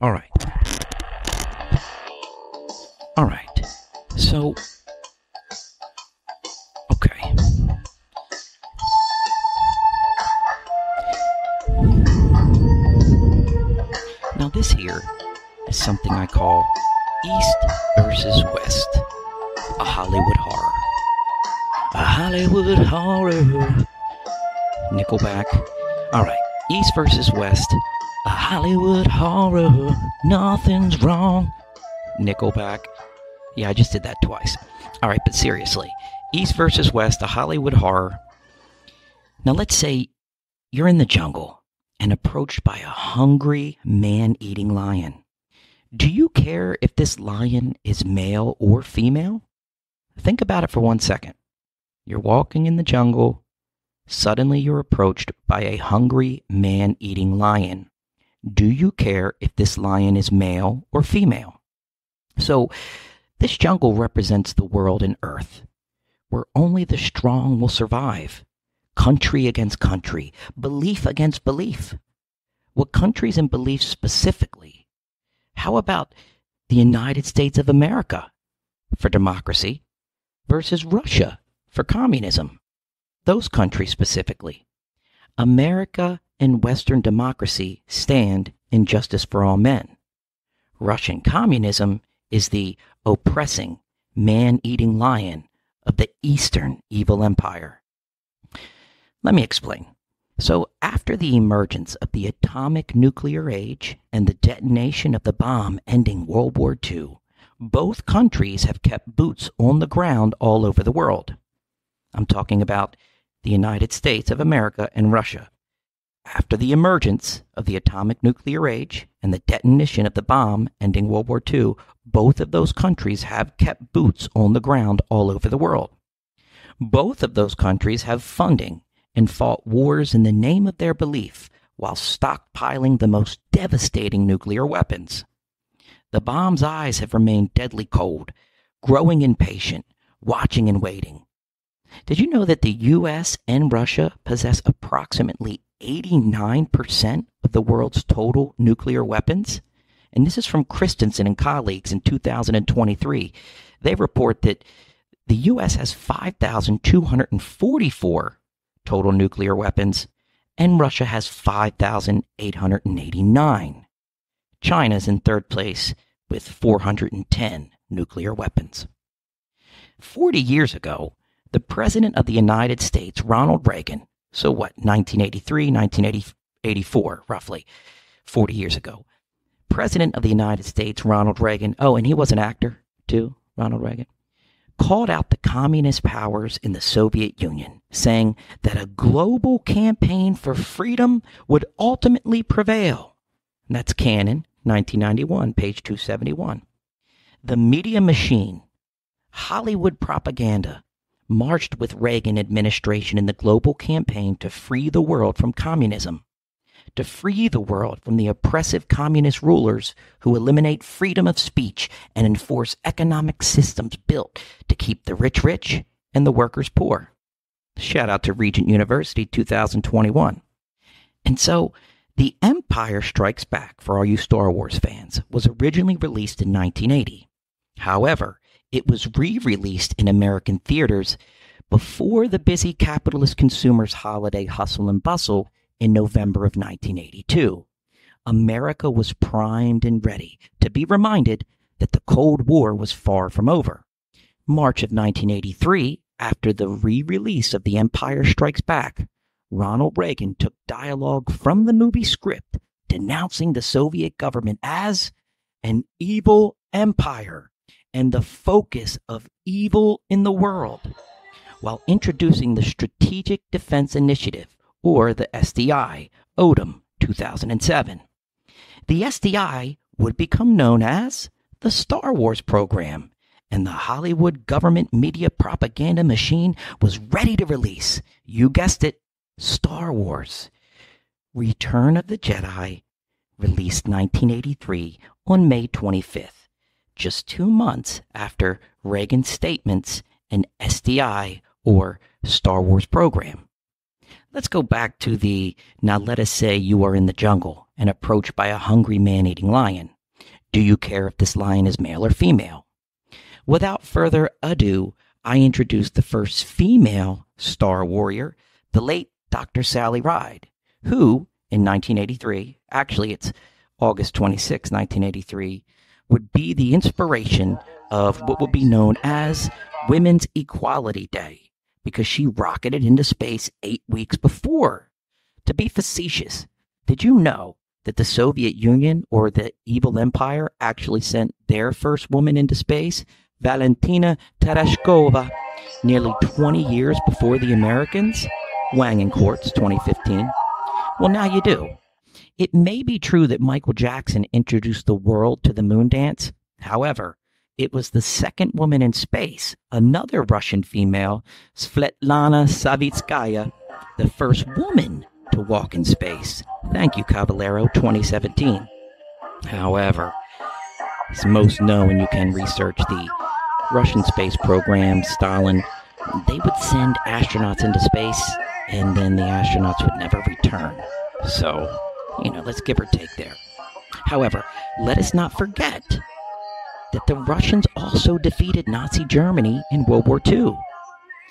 All right. All right. So, okay. Now, this here is something I call East versus West, a Hollywood horror. A Hollywood horror. Nickelback. All right. East versus West, a Hollywood horror. Nothing's wrong. Nickelback. Yeah, I just did that twice. All right, but seriously. East versus West, a Hollywood horror. Now, let's say you're in the jungle and approached by a hungry, man-eating lion. Do you care if this lion is male or female? Think about it for 1 second. You're walking in the jungle. Suddenly you're approached by a hungry, man-eating lion. Do you care if this lion is male or female? So, this jungle represents the world and Earth, where only the strong will survive. Country against country, belief against belief. What countries and beliefs specifically? How about the United States of America for democracy versus Russia for communism? Those countries specifically. America and Western democracy stand in justice for all men. Russian communism is the oppressing, man-eating lion of the Eastern evil empire. Let me explain. So, after the emergence of the atomic nuclear age and the detonation of the bomb ending World War II, both countries have kept boots on the ground all over the world. I'm talking about the United States of America and Russia. After the emergence of the atomic nuclear age and the detonation of the bomb ending World War II, both of those countries have kept boots on the ground all over the world. Both of those countries have funding and fought wars in the name of their belief while stockpiling the most devastating nuclear weapons. The bomb's eyes have remained deadly cold, growing impatient, watching and waiting. Did you know that the US and Russia possess approximately 89% of the world's total nuclear weapons? And this is from Christensen and colleagues in 2023. They report that the US has 5,244 total nuclear weapons, and Russia has 5,889. China's in third place with 410 nuclear weapons. 40 years ago, the President of the United States, Ronald Reagan, so what, 1983, 1984, roughly, 40 years ago. President of the United States, Ronald Reagan, oh, and he was an actor too, Ronald Reagan, called out the communist powers in the Soviet Union, saying that a global campaign for freedom would ultimately prevail. And that's Canon, 1991, page 271. The media machine, Hollywood propaganda, marched with Reagan administration in the global campaign to free the world from communism, to free the world from the oppressive communist rulers who eliminate freedom of speech and enforce economic systems built to keep the rich rich and the workers poor. Shout out to Regent University 2021. And so, The Empire Strikes Back, for all you Star Wars fans, was originally released in 1980. However, it was re-released in American theaters before the busy capitalist consumers' holiday hustle and bustle in November of 1982. America was primed and ready to be reminded that the Cold War was far from over. March of 1983, after the re-release of The Empire Strikes Back, Ronald Reagan took dialogue from the movie script denouncing the Soviet government as an evil empire and the focus of evil in the world, while introducing the Strategic Defense Initiative, or the SDI, ODM, 2007. The SDI would become known as the Star Wars program, and the Hollywood government media propaganda machine was ready to release, you guessed it, Star Wars. Return of the Jedi, released 1983 on May 25th. Just 2 months after Reagan's statements and SDI, or Star Wars program. Let's go back to the, now let us say you are in the jungle and approached by a hungry man-eating lion. Do you care if this lion is male or female? Without further ado, I introduce the first female star warrior, the late Dr. Sally Ride, who, in 1983, actually it's August 26, 1983, would be the inspiration of what would be known as Women's Equality Day, because she rocketed into space 8 weeks before. To be facetious, did you know that the Soviet Union, or the evil empire, actually sent their first woman into space, Valentina Tereshkova, nearly 20 years before the Americans? Wang and Quartz, 2015. Well, now you do. It may be true that Michael Jackson introduced the world to the moon dance. However, it was the second woman in space, another Russian female, Svetlana Savitskaya, the first woman to walk in space. Thank you, Caballero, 2017. However, as most know, and you can research the Russian space program, Stalin, they would send astronauts into space, and then the astronauts would never return. So, let's give or take there. However, let us not forget that the Russians also defeated Nazi Germany in World War II.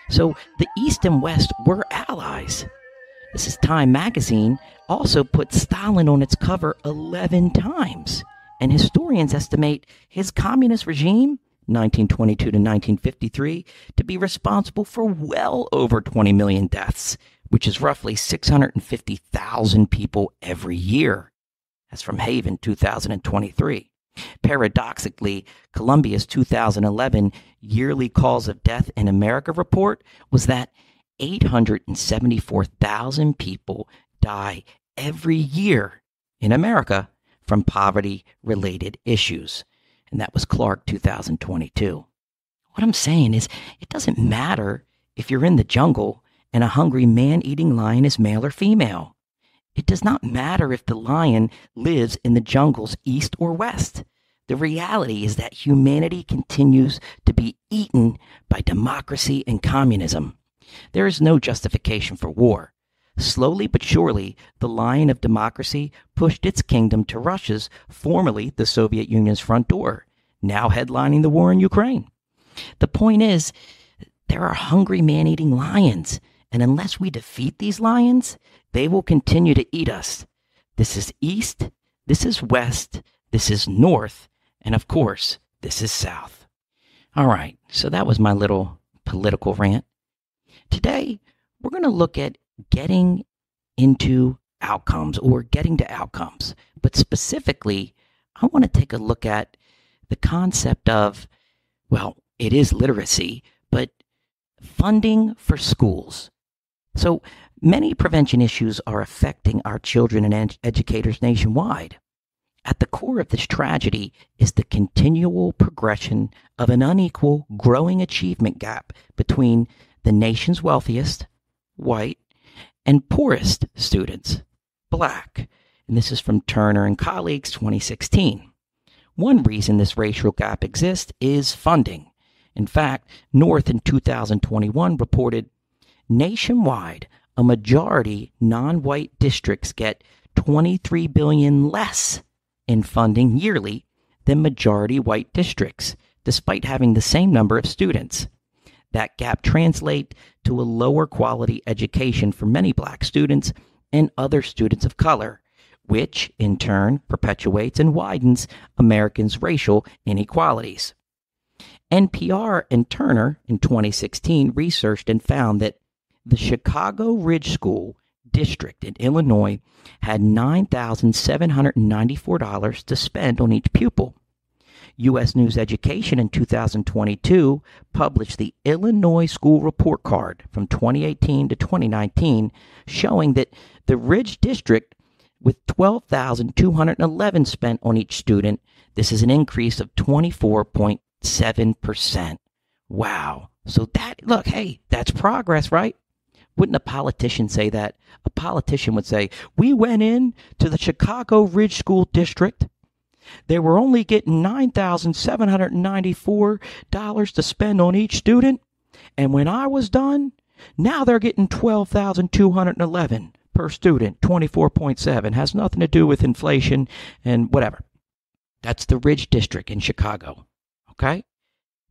So the East and West were allies. This is Time magazine also put Stalin on its cover 11 times. And historians estimate his communist regime, 1922 to 1953, to be responsible for well over 20 million deaths, which is roughly 650,000 people every year. That's from Haven, 2023. Paradoxically, Columbia's 2011 yearly cause of death in America report was that 874,000 people die every year in America from poverty-related issues. And that was Clark, 2022. What I'm saying is, it doesn't matter if you're in the jungle and a hungry man-eating lion is male or female. It does not matter if the lion lives in the jungles east or west. The reality is that humanity continues to be eaten by democracy and communism. There is no justification for war. Slowly but surely, the lion of democracy pushed its kingdom to Russia's, formerly the Soviet Union's, front door, now headlining the war in Ukraine. The point is, there are hungry man-eating lions, and unless we defeat these lions, they will continue to eat us. This is east, this is west, this is north, and of course, this is south. All right, so that was my little political rant. Today, we're going to look at getting into outcomes, or getting to outcomes. But specifically, I want to take a look at the concept of, well, it is literacy, but funding for schools. So many prevention issues are affecting our children and educators nationwide. At the core of this tragedy is the continual progression of an unequal, growing achievement gap between the nation's wealthiest, white, and poorest students, black. And this is from Turner and colleagues, 2016. One reason this racial gap exists is funding. In fact, North in 2021 reported nationwide, a majority non-white districts get $23 billion less in funding yearly than majority white districts, despite having the same number of students. That gap translates to a lower quality education for many black students and other students of color, which in turn perpetuates and widens Americans' racial inequalities. NPR and Turner in 2016 researched and found that the Chicago Ridge School District in Illinois had $9,794 to spend on each pupil. U.S. News Education in 2022 published the Illinois School Report Card from 2018 to 2019, showing that the Ridge District, with $12,211 spent on each student, this is an increase of 24.7%. Wow. So look, hey, that's progress, right? Wouldn't a politician say that? A politician would say, we went in to the Chicago Ridge School District. They were only getting $9,794 to spend on each student. And when I was done, now they're getting $12,211. per student, 24.7. Has nothing to do with inflation and whatever. That's the Ridge District in Chicago. Okay?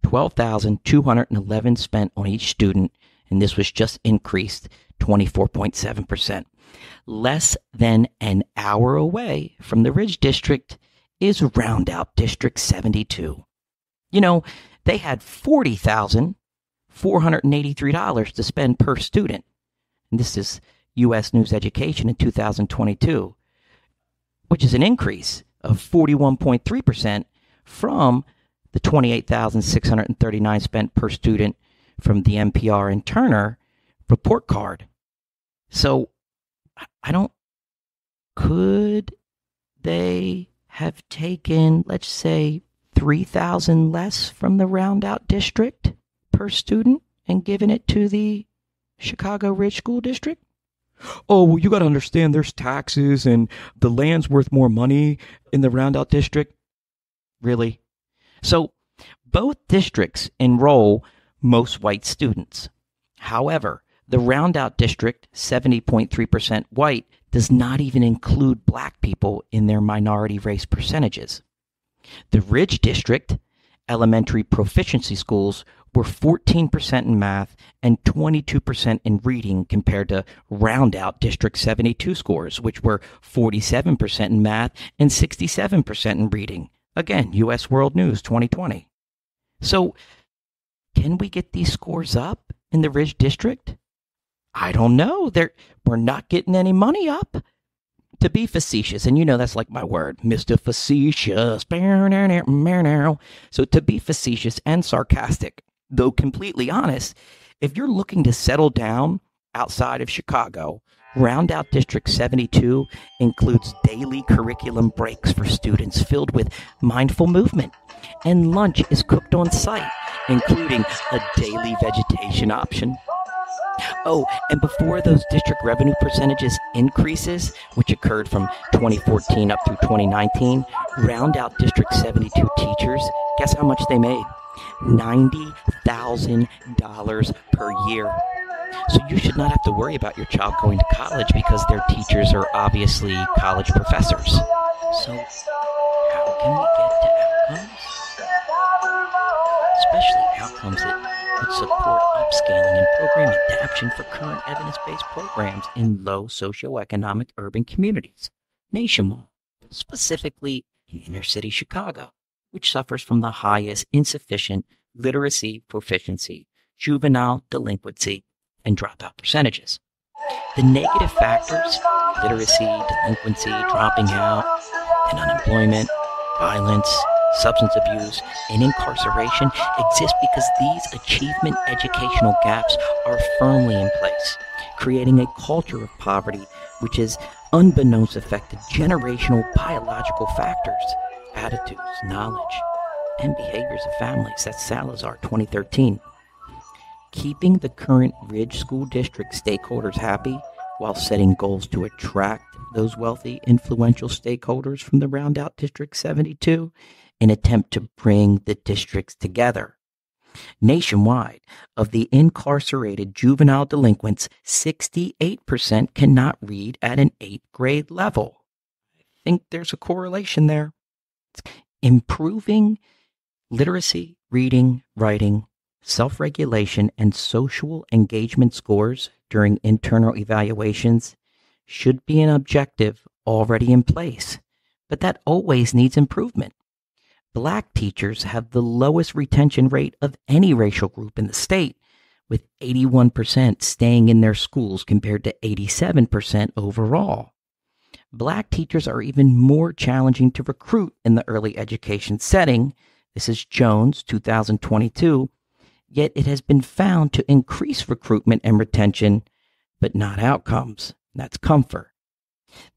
12,211 spent on each student, and this was just increased 24.7%. Less than an hour away from the Ridge District is Roundout District 72. You know, they had $40,483 to spend per student. And this is U.S. News Education in 2022, which is an increase of 41.3% from the $28,639 spent per student from the NPR and Turner report card. So, could they have taken, let's say, 3,000 less from the Roundout District per student and given it to the Chicago Ridge School District? Oh, well, you got to understand there's taxes and the land's worth more money in the Roundout District. Really? So both districts enroll most white students. However, the Roundout District, 70.3% white, does not even include black people in their minority race percentages. The Ridge District, elementary proficiency schools, were 14% in math and 22% in reading compared to Roundout District 72 scores, which were 47% in math and 67% in reading. Again, U.S. World News 2020. So, can we get these scores up in the Ridge District? I don't know. We're not getting any money up. To be facetious, and you know that's like my word, Mr. Facetious. So to be facetious and sarcastic, though completely honest, if you're looking to settle down outside of Chicago, Roundout District 72 includes daily curriculum breaks for students filled with mindful movement, and lunch is cooked on site, including a daily vegetation option. Oh, and before those district revenue percentages increases, which occurred from 2014 up through 2019, Roundout District 72 teachers, guess how much they made? $90,000 per year. So you should not have to worry about your child going to college because their teachers are obviously college professors. So how can we get to outcomes? Especially outcomes that would support upscaling and program adaptation for current evidence-based programs in low socioeconomic urban communities nationwide, specifically in inner-city Chicago, which suffers from the highest insufficient literacy proficiency, juvenile delinquency, and dropout percentages. The negative factors, literacy, delinquency, dropping out, and unemployment, violence, substance abuse, and incarceration exist because these achievement educational gaps are firmly in place, creating a culture of poverty which has unbeknownst affected generational biological factors, attitudes, knowledge, and behaviors of families. That's Salazar, 2013. Keeping the current Ridge School District stakeholders happy while setting goals to attract those wealthy, influential stakeholders from the Roundout District 72 in an attempt to bring the districts together. Nationwide, of the incarcerated juvenile delinquents, 68% cannot read at an 8th grade level. I think there's a correlation there. Improving literacy, reading, writing, self-regulation, and social engagement scores during internal evaluations should be an objective already in place, but that always needs improvement. Black teachers have the lowest retention rate of any racial group in the state, with 81% staying in their schools compared to 87% overall. Black teachers are even more challenging to recruit in the early education setting. This is Jones, 2022. Yet it has been found to increase recruitment and retention, but not outcomes. That's comfort.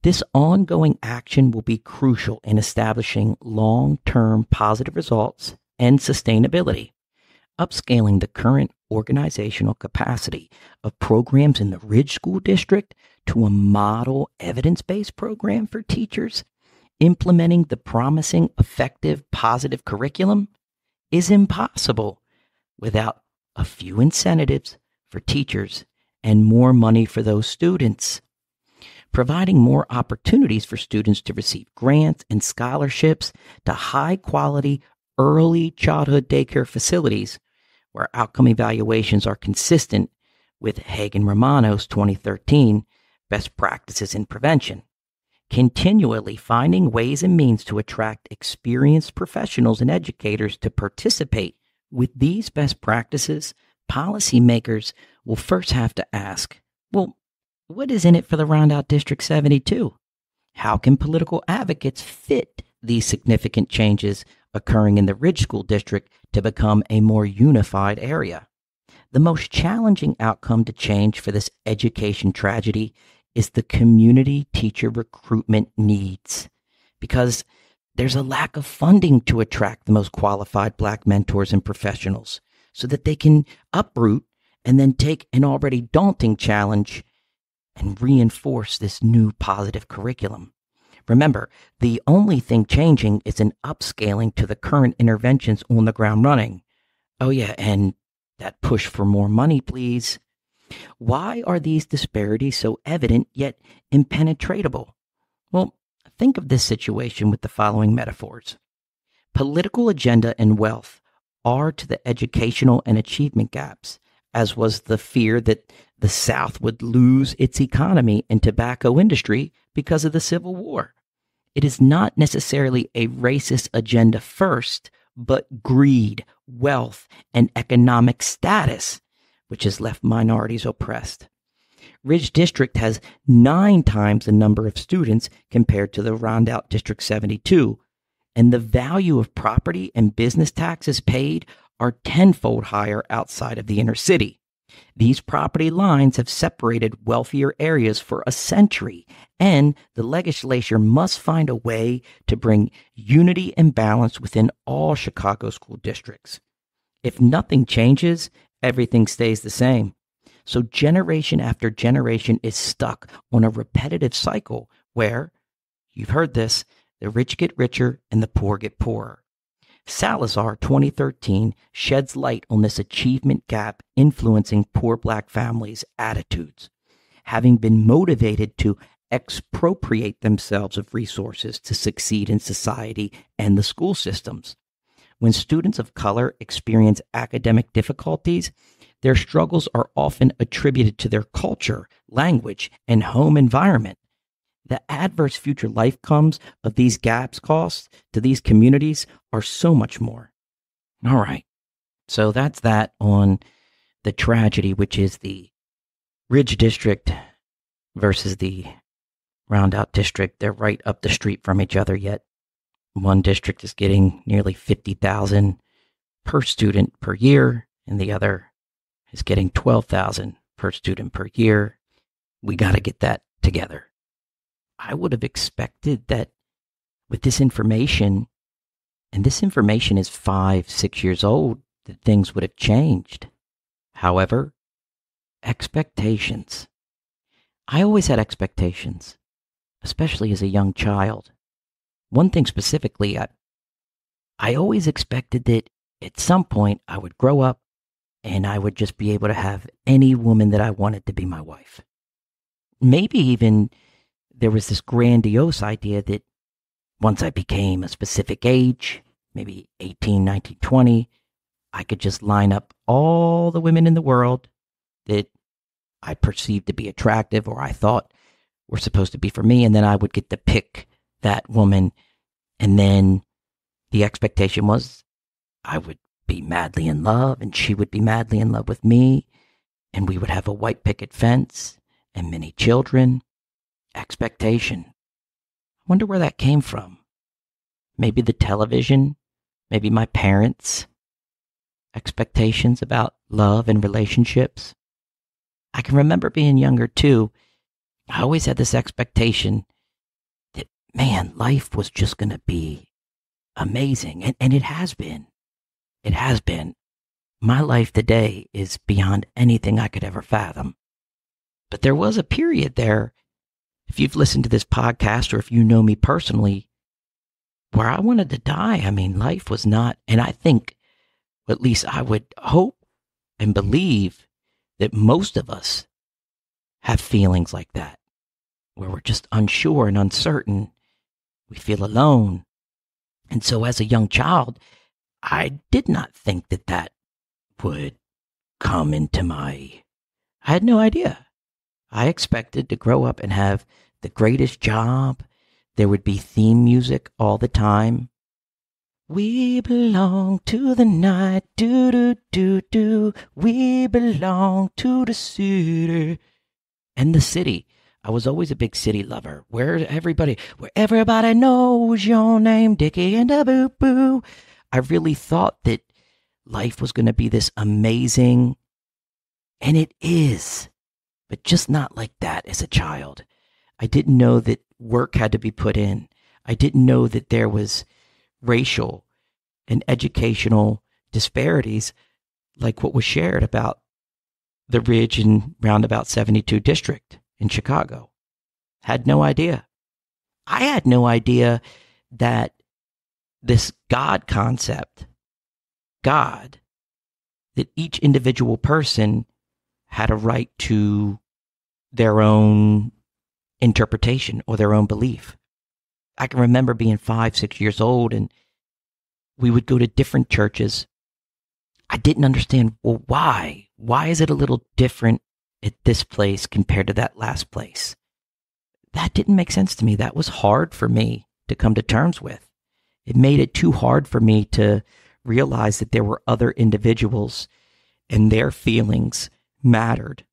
This ongoing action will be crucial in establishing long-term positive results and sustainability. Upscaling the current organizational capacity of programs in the Ridge School District to a model evidence-based program for teachers, implementing the promising, effective, positive curriculum is impossible without a few incentives for teachers and more money for those students. providing more opportunities for students to receive grants and scholarships to high-quality early childhood daycare facilities where outcome evaluations are consistent with Hagen-Romano's 2013 Best Practices in Prevention. Continually finding ways and means to attract experienced professionals and educators to participate with these best practices, policymakers will first have to ask, well, what is in it for the Roundout District 72? How can political advocates fit these significant changes occurring in the Ridge School District to become a more unified area? The most challenging outcome to change for this education tragedy is the community teacher recruitment needs, because there's a lack of funding to attract the most qualified Black mentors and professionals so that they can uproot and then take an already daunting challenge and reinforce this new positive curriculum. Remember, the only thing changing is an upscaling to the current interventions on the ground running. Oh yeah, and that push for more money, please. Why are these disparities so evident yet impenetrable? Well, think of this situation with the following metaphors. Political agenda and wealth are to the educational and achievement gaps, as was the fear that the South would lose its economy and tobacco industry because of the Civil War. It is not necessarily a racist agenda first, but greed, wealth, and economic status, which has left minorities oppressed. Ridge District has 9 times the number of students compared to the Roundout District 72, and the value of property and business taxes paid are tenfold higher outside of the inner city. These property lines have separated wealthier areas for a century, and the legislature must find a way to bring unity and balance within all Chicago school districts. If nothing changes, everything stays the same. So generation after generation is stuck on a repetitive cycle where, you've heard this, the rich get richer and the poor get poorer. Salazar 2013 sheds light on this achievement gap influencing poor Black families' attitudes, having been motivated to expropriate themselves of resources to succeed in society and the school systems. When students of color experience academic difficulties, their struggles are often attributed to their culture, language, and home environment. The adverse future life comes of these gaps costs to these communities are so much more. All right. So that's that on the tragedy, which is the Ridge District versus the Roundout District. They're right up the street from each other, yet one district is getting nearly $50,000 per student per year, and the other is getting $12,000 per student per year. We got to get that together. I would have expected that with this information, and this information is 5-6 years old, that things would have changed. However, expectations. I always had expectations, especially as a young child. One thing specifically, I always expected that at some point I would grow up and I would just be able to have any woman that I wanted to be my wife. Maybe even there was this grandiose idea that once I became a specific age, maybe 18, 19, 20, I could just line up all the women in the world that I perceived to be attractive or I thought were supposed to be for me, and then I would get to pick that woman, and then the expectation was I would be madly in love and she would be madly in love with me, and we would have a white picket fence and many children. Expectation. I wonder where that came from. Maybe the television, maybe my parents' expectations about love and relationships. I can remember being younger too. I always had this expectation that, man, life was just going to be amazing. And it has been. It has been. My life today is beyond anything I could ever fathom. But there was a period there, if you've listened to this podcast or if you know me personally, where I wanted to die. I mean, life was not, and I think, at least I would hope and believe that most of us have feelings like that. where we're just unsure and uncertain. We feel alone. And so as a young child, I did not think that that would come into my... I had no idea. I expected to grow up and have the greatest job. There would be theme music all the time. We belong to the night, do do do do. We belong to the city. And the city. I was always a big city lover. Where everybody knows your name, Dickie and a boo boo. I really thought that life was going to be this amazing, and it is, but just not like that as a child. I didn't know that work had to be put in. I didn't know that there was racial and educational disparities like what was shared about the Ridge and Roundabout 72 district in Chicago. Had no idea. I had no idea that this God concept, God, that each individual person had a right to their own interpretation or their own belief. I can remember being 5, 6 years old, and we would go to different churches. I didn't understand, well, why? Why is it a little different at this place compared to that last place? That didn't make sense to me. That was hard for me to come to terms with. It made it too hard for me to realize that there were other individuals and their feelings mattered.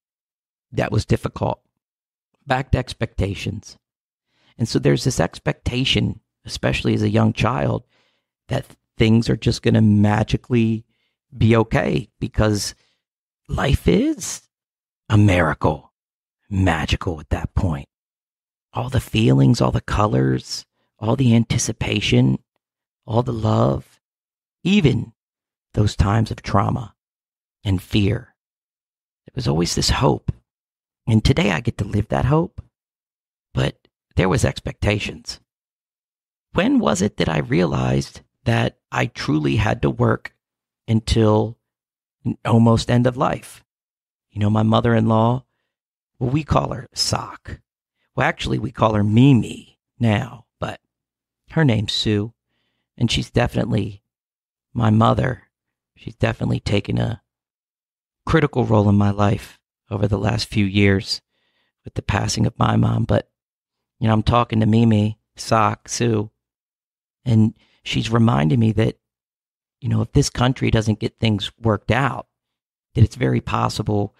That was difficult. Back to expectations. And so there's this expectation, especially as a young child, that things are just going to magically be okay because life is a miracle, magical at that point. All the feelings, all the colors, all the anticipation, all the love, even those times of trauma and fear. There was always this hope. And today I get to live that hope, but there was expectations. When was it that I realized that I truly had to work until almost end of life? You know, my mother-in-law, well, we call her Sock. Well, actually, we call her Mimi now, but her name's Sue, and she's definitely my mother. She's definitely taken a critical role in my life over the last few years with the passing of my mom. But, you know, I'm talking to Mimi, Sock, Sue, and she's reminding me that, you know, if this country doesn't get things worked out, that it's very possible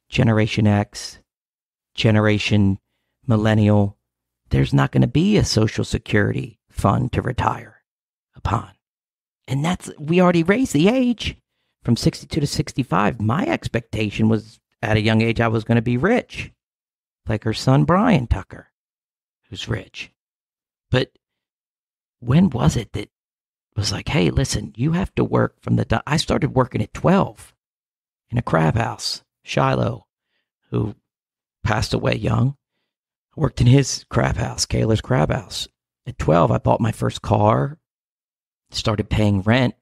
Generation X, Generation Millennial, there's not going to be a Social Security fund to retire upon. And we already raised the age from 62 to 65. My expectation was at a young age I was going to be rich, like her son Brian Tucker, who's rich. But when was it that was like, hey, listen, you have to work from I started working at 12 in a crab house. Shiloh, who passed away young, worked in his crab house, Kaler's Crab House. At 12, I bought my first car, started paying rent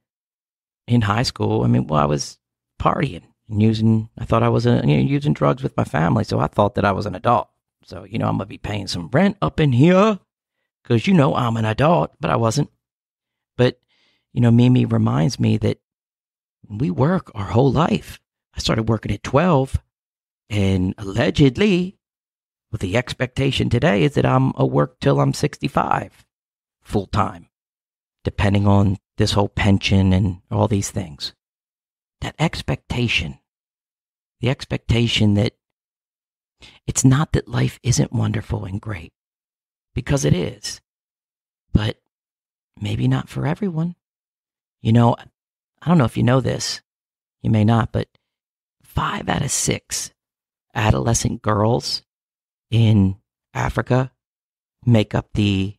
in high school. I mean, well, I was partying and I thought I was using drugs with my family, so I thought that I was an adult. So, you know, I'm going to be paying some rent up in here because, you know, I'm an adult, but I wasn't. But, you know, Mimi reminds me that we work our whole life. I started working at 12, and allegedly, with the expectation today is that I'm a work till I'm 65, full time, depending on this whole pension and all these things. That expectation, the expectation that it's not that life isn't wonderful and great, because it is, but maybe not for everyone. You know, I don't know if you know this, you may not, but 5 out of 6 adolescent girls in Africa make up the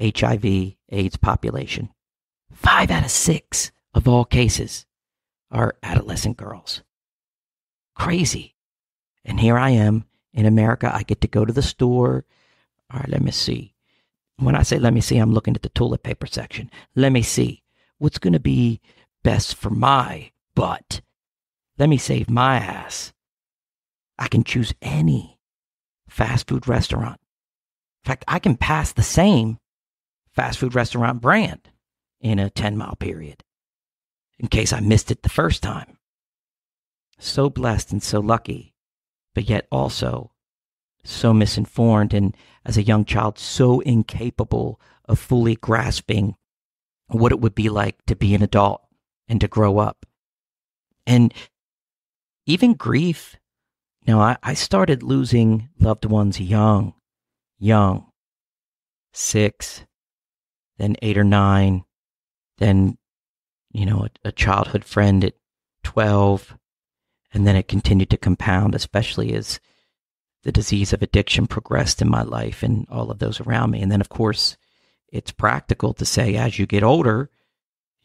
HIV AIDS population. 5 out of 6 of all cases are adolescent girls. Crazy. And here I am in America. I get to go to the store. All right, let me see. When I say let me see, I'm looking at the toilet paper section. Let me see what's going to be best for my butt. Let me save my ass. I can choose any fast food restaurant In fact, I can pass the same fast food restaurant brand in a 10-mile period in case I missed it the first time. So blessed and so lucky, but yet also so misinformed, and as a young child, so incapable of fully grasping what it would be like to be an adult and to grow up. And even grief. I started losing loved ones young, 6, then 8 or 9, then, a childhood friend at 12, and then it continued to compound, especially as the disease of addiction progressed in my life and all of those around me. And then, of course, it's practical to say as you get older,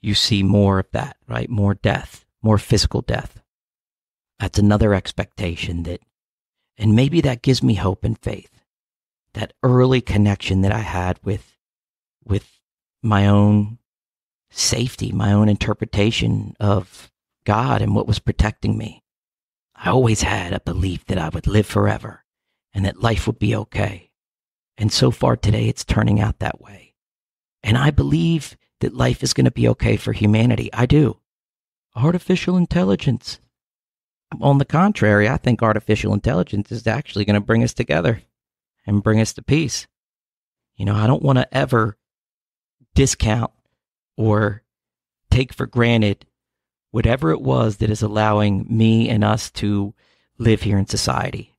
you see more of that, right? More death, more physical death. That's another expectation and maybe that gives me hope and faith. That early connection that I had with my own safety, my own interpretation of God and what was protecting me. I always had a belief that I would live forever and that life would be okay. And so far today, it's turning out that way. And I believe that life is going to be okay for humanity. I do. Artificial intelligence. On the contrary, I think artificial intelligence is actually going to bring us together and bring us to peace. I don't want to ever discount or take for granted whatever it was that is allowing me and us to live here in society.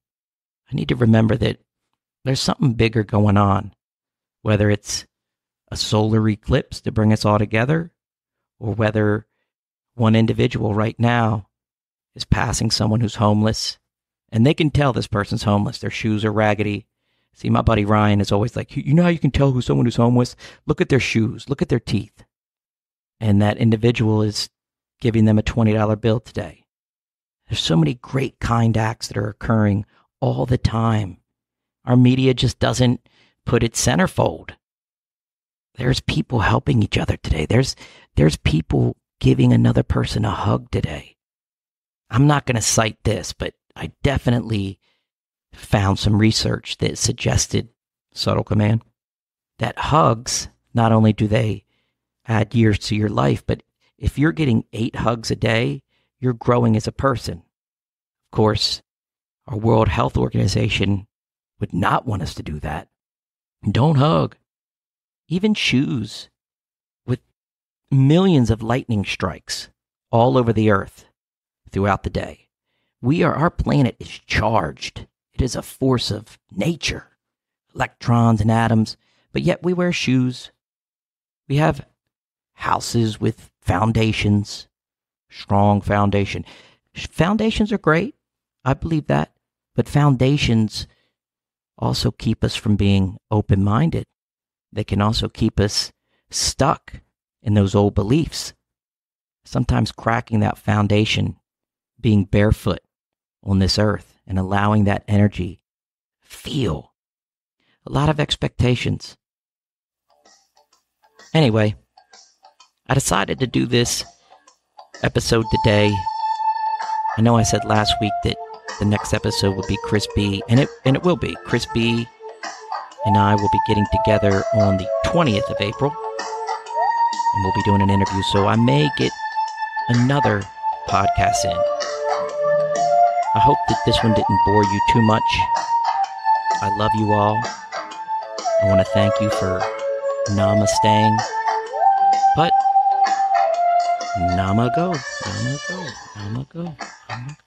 I need to remember that there's something bigger going on, whether it's a solar eclipse to bring us all together, or whether one individual right now is passing someone who's homeless, and they can tell this person's homeless. Their shoes are raggedy. See, my buddy Ryan is always like, you know how you can tell who's someone who's homeless? Look at their shoes. Look at their teeth. And that individual is giving them a $20 bill today. There's so many great, kind acts that are occurring all the time. Our media just doesn't put it centerfold. There's people helping each other today. There's people giving another person a hug today. I'm not going to cite this, but I definitely found some research that suggested, subtle command, that hugs, not only do they add years to your life, but if you're getting 8 hugs a day, you're growing as a person. Of course, our World Health Organization would not want us to do that. Don't hug. Even shoes with millions of lightning strikes all over the earth throughout the day. Our planet is charged. It is a force of nature, electrons and atoms, but yet we wear shoes. We have houses with foundations, strong foundation. Foundations are great. I believe that. But foundations also keep us from being open-minded. They can also keep us stuck in those old beliefs. Sometimes cracking that foundation, being barefoot on this earth and allowing that energy feel. A lot of expectations. Anyway, I decided to do this episode today. I know I said last week that the next episode would be Chris B, and it will be. Chris B and I will be getting together on the 20th of April, and we'll be doing an interview, so I may get another podcast in. I hope that this one didn't bore you too much. I love you all. I want to thank you for namasteing, but nama go, nama go, nama go, nama go.